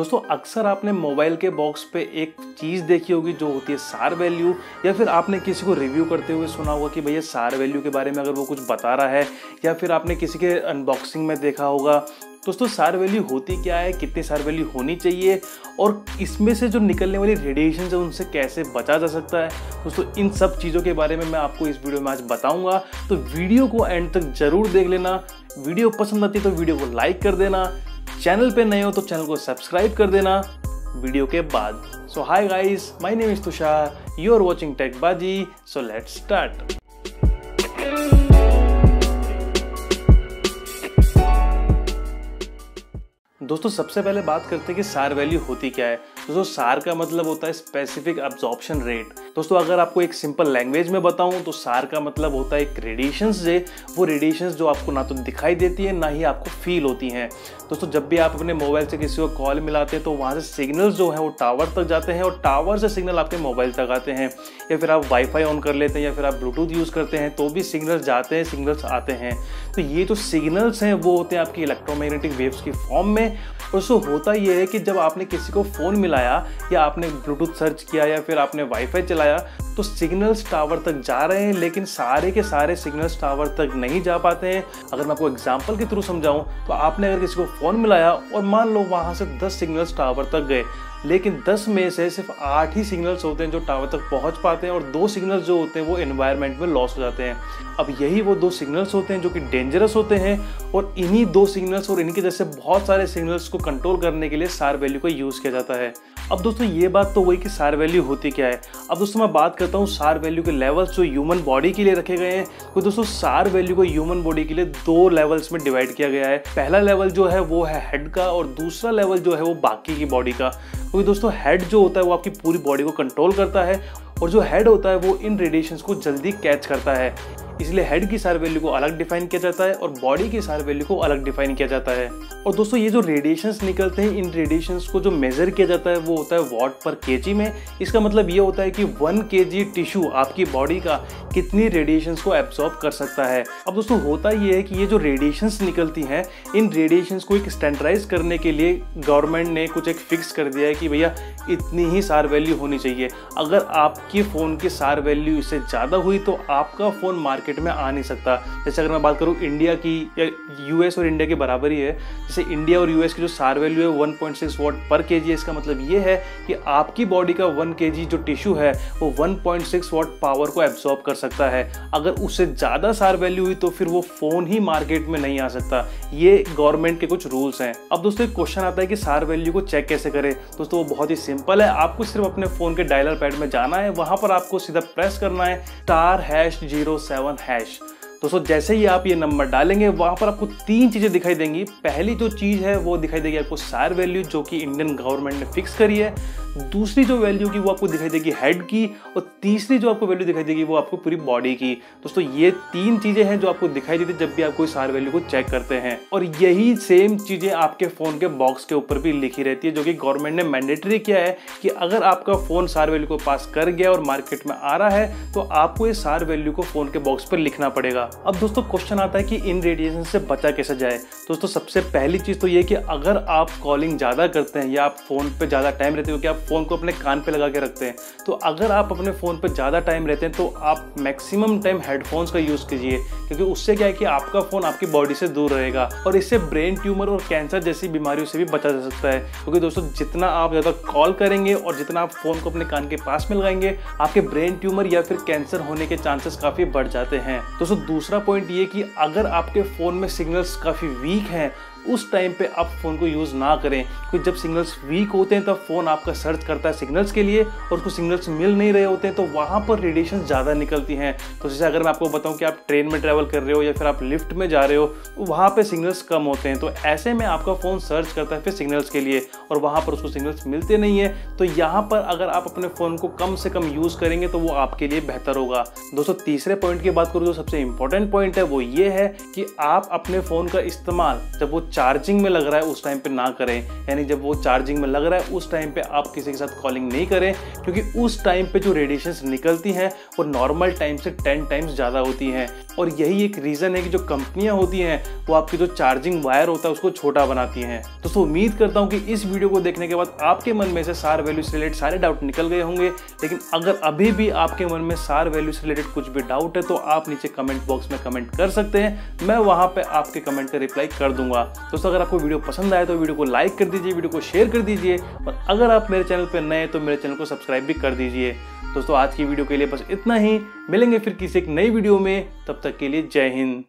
दोस्तों अक्सर आपने मोबाइल के बॉक्स पे एक चीज़ देखी होगी जो होती है सार वैल्यू, या फिर आपने किसी को रिव्यू करते हुए सुना होगा कि भैया सार वैल्यू के बारे में अगर वो कुछ बता रहा है, या फिर आपने किसी के अनबॉक्सिंग में देखा होगा। दोस्तों सार वैल्यू होती क्या है, कितनी सार वैल्यू होनी चाहिए, और इसमें से जो निकलने वाली रेडिएशन है उनसे कैसे बचा जा सकता है। दोस्तों इन सब चीज़ों के बारे में मैं आपको इस वीडियो में आज बताऊंगा, तो वीडियो को एंड तक जरूर देख लेना। वीडियो पसंद आती है तो वीडियो को लाइक कर देना, चैनल पे नए हो तो चैनल को सब्सक्राइब कर देना वीडियो के बाद। So hi guys, my name is Tushar, you are watching Techbaazi, so let's start. दोस्तों सबसे पहले बात करते हैं कि सार वैल्यू होती क्या है। दोस्तों सार का मतलब होता है स्पेसिफिक अब्जॉर्प्शन रेट। दोस्तों अगर आपको एक सिंपल लैंग्वेज में बताऊं तो सार का मतलब होता है एक रेडिएशंस वो रेडिएशंस जो आपको ना तो दिखाई देती है ना ही आपको फील होती हैं। दोस्तों जब भी आप अपने मोबाइल से किसी को कॉल मिलाते हैं तो वहाँ से सिग्नल्स जो है वो टावर तक जाते हैं और टावर से सिग्नल आपके मोबाइल तक आते हैं, या फिर आप वाईफाई ऑन कर लेते हैं या फिर आप ब्लूटूथ यूज़ करते हैं तो भी सिग्नल्स जाते हैं, सिग्नल्स आते हैं। तो ये जो सिग्नल्स हैं वो होते हैं आपकी इलेक्ट्रोमैग्नेटिक वेव्स की फॉर्म में। और उसको होता ये है कि जब आपने किसी को फ़ोन मिलाया या आपने ब्लूटूथ सर्च किया या फिर आपने वाईफाई चलाया तो सिग्नल्स टावर तक जा रहे हैं, लेकिन सारे के सारे सिग्नल्स टावर तक नहीं जा पाते हैं। अगर मैं आपको एग्जांपल के थ्रू समझाऊं तो आपने अगर किसी को फ़ोन मिलाया और मान लो वहाँ से 10 सिग्नल्स टावर तक गए, लेकिन 10 में से सिर्फ 8 ही सिग्नल्स होते हैं जो टावर तक पहुंच पाते हैं और 2 सिग्नल्स जो होते हैं वो एनवायरनमेंट में लॉस हो जाते हैं। अब यही वो 2 सिग्नल्स होते हैं जो कि डेंजरस होते हैं, और इन्हीं 2 सिग्नल्स और इनके जैसे बहुत सारे सिग्नल्स को कंट्रोल करने के लिए सार वैल्यू का यूज़ किया जाता है। अब दोस्तों ये बात तो वही कि सार वैल्यू होती क्या है। अब दोस्तों मैं बात करता हूँ सार वैल्यू के लेवल्स जो ह्यूमन बॉडी के लिए रखे गए हैं। तो दोस्तों सार वैल्यू को ह्यूमन बॉडी के लिए 2 लेवल्स में डिवाइड किया गया है। पहला लेवल जो है वो है हेड का, और दूसरा लेवल जो है वो बाकी की बॉडी का। क्योंकि दोस्तों हेड जो होता है वो आपकी पूरी बॉडी को कंट्रोल करता है, और जो हेड होता है वो इन रेडिएशंस को जल्दी कैच करता है, इसलिए हेड की सार वैल्यू को अलग डिफाइन किया जाता है और बॉडी की सार वैल्यू को अलग डिफाइन किया जाता है। और दोस्तों ये जो रेडिएशंस निकलते हैं, इन रेडिएशंस को जो मेजर किया जाता है वो होता है वॉट पर केजी में। इसका मतलब ये होता है कि 1 केजी टिश्यू आपकी बॉडी का कितनी रेडिएशंस को एब्जॉर्ब कर सकता है। अब दोस्तों होता ये है कि ये जो रेडिएशंस निकलती हैं, इन रेडिएशंस को एक स्टैंडर्डाइज करने के लिए गवर्नमेंट ने कुछ एक फिक्स कर दिया है कि भैया इतनी ही सार वैल्यू होनी चाहिए। अगर आपके फ़ोन की सार वैल्यू इससे ज़्यादा हुई तो आपका फ़ोन मार्केट में आ नहीं सकता। जैसे अगर मैं बात करूं इंडिया की, या यूएस और इंडिया के बराबर ही है। जैसे इंडिया और यूएस की जो सार वैल्यू है 1.6 वॉट पर केजी है, इसका मतलब ये है कि आपकी बॉडी का 1 केजी जो टिश्यू है वो 1.6 वॉट पावर को एब्जॉर्ब कर सकता है। अगर उससे ज़्यादा सार वैल्यू हुई तो फिर वो फ़ोन ही मार्केट में नहीं आ सकता। ये गवर्नमेंट के कुछ रूल्स हैं। अब दोस्तों एक क्वेश्चन आता है कि सार वैल्यू को चेक कैसे करें। दोस्तों वो बहुत ही सिंपल है, आपको सिर्फ अपने फ़ोन के डायलर पैड में जाना है, वहाँ पर आपको सीधा प्रेस करना है *#07#। दोस्तों जैसे ही आप ये नंबर डालेंगे वहाँ पर आपको 3 चीज़ें दिखाई देंगी। पहली जो चीज़ है वो दिखाई देगी आपको सार वैल्यू जो कि इंडियन गवर्नमेंट ने फिक्स करी है। दूसरी जो वैल्यू की वो आपको दिखाई देगी हेड की, और तीसरी जो आपको वैल्यू दिखाई देगी वो आपको पूरी बॉडी की। दोस्तों ये 3 चीज़ें हैं जो आपको दिखाई देती है जब भी आप कोई सार वैल्यू को चेक करते हैं, और यही सेम चीज़ें आपके फ़ोन के बॉक्स के ऊपर भी लिखी रहती है, जो कि गवर्नमेंट ने मैंडेटरी किया है कि अगर आपका फ़ोन सार वैल्यू को पास कर गया और मार्केट में आ रहा है तो आपको ये सार वैल्यू को फ़ोन के बॉक्स पर लिखना पड़ेगा। अब दोस्तों क्वेश्चन आता है कि इन रेडिएशन से बचा कैसे जाए। दोस्तों सबसे पहली चीज़ तो ये कि अगर आप कॉलिंग ज़्यादा करते हैं या आप फ़ोन पे ज़्यादा टाइम रहते हो, कि आप फ़ोन को अपने कान पे लगा के रखते हैं, तो अगर आप अपने फ़ोन पे ज़्यादा टाइम रहते हैं तो आप मैक्सिमम टाइम हेडफोन्स का यूज़ कीजिए, क्योंकि उससे क्या है कि आपका फ़ोन आपकी बॉडी से दूर रहेगा, और इससे ब्रेन ट्यूमर और कैंसर जैसी बीमारियों से भी बचा जा सकता है। क्योंकि दोस्तों जितना आप ज़्यादा कॉल करेंगे और जितना आप फ़ोन को अपने कान के पास में लगाएंगे, आपके ब्रेन ट्यूमर या फिर कैंसर होने के चांसेस काफ़ी बढ़ जाते हैं। दोस्तों दूसरा पॉइंट ये कि अगर आपके फ़ोन में सिग्नल्स काफ़ी वीक हैं उस टाइम पे आप फ़ोन को यूज़ ना करें, क्योंकि जब सिग्नल्स वीक होते हैं तब फ़ोन आपका सर्च करता है सिग्नल्स के लिए, और उसको सिग्नल्स मिल नहीं रहे होते हैं तो वहाँ पर रेडिएशन ज़्यादा निकलती हैं। तो जैसे अगर मैं आपको बताऊँ कि आप ट्रेन में ट्रैवल कर रहे हो या फिर आप लिफ्ट में जा रहे हो, तो वहाँ पर सिग्नल्स कम होते हैं, तो ऐसे में आपका फ़ोन सर्च करता है फिर सिग्नल्स के लिए, और वहाँ पर उसको सिग्नल्स मिलते नहीं है। तो यहाँ पर अगर आप अपने फ़ोन को कम से कम यूज़ करेंगे तो वो आपके लिए बेहतर होगा। दोस्तों तीसरे पॉइंट की बात करूँ जो सबसे इंपॉर्टेंट पॉइंट है वो ये है कि आप अपने फ़ोन का इस्तेमाल जब वो चार्जिंग में लग रहा है उस टाइम पे ना करें, यानी जब वो चार्जिंग में लग रहा है उस टाइम पे आप किसी के साथ कॉलिंग नहीं करें, क्योंकि उस टाइम पे जो रेडिएशंस निकलती हैं वो नॉर्मल टाइम से 10 टाइम्स ज़्यादा होती हैं। और यही एक रीज़न है कि जो कंपनियां होती हैं वो आपकी जो चार्जिंग वायर होता है उसको छोटा बनाती हैं। दोस्तों उम्मीद करता हूं कि इस वीडियो को देखने के बाद आपके मन में से SAR वैल्यू से रिलेटेड सारे डाउट निकल गए होंगे। लेकिन अगर अभी भी आपके मन में SAR वैल्यू से रिलेटेड कुछ भी डाउट है तो आप नीचे कमेंट बॉक्स में कमेंट कर सकते हैं, मैं वहां पे आपके कमेंट का रिप्लाई कर दूंगा। दोस्तों अगर आपको वीडियो पसंद आए तो वीडियो को लाइक कर दीजिए, वीडियो को शेयर कर दीजिए, और अगर आप मेरे चैनल पर नए हैं तो मेरे चैनल को सब्सक्राइब भी कर दीजिए। दोस्तों आज की वीडियो के लिए बस इतना ही, मिलेंगे फिर किसी एक नई वीडियो में, तब तक के लिए जय हिंद।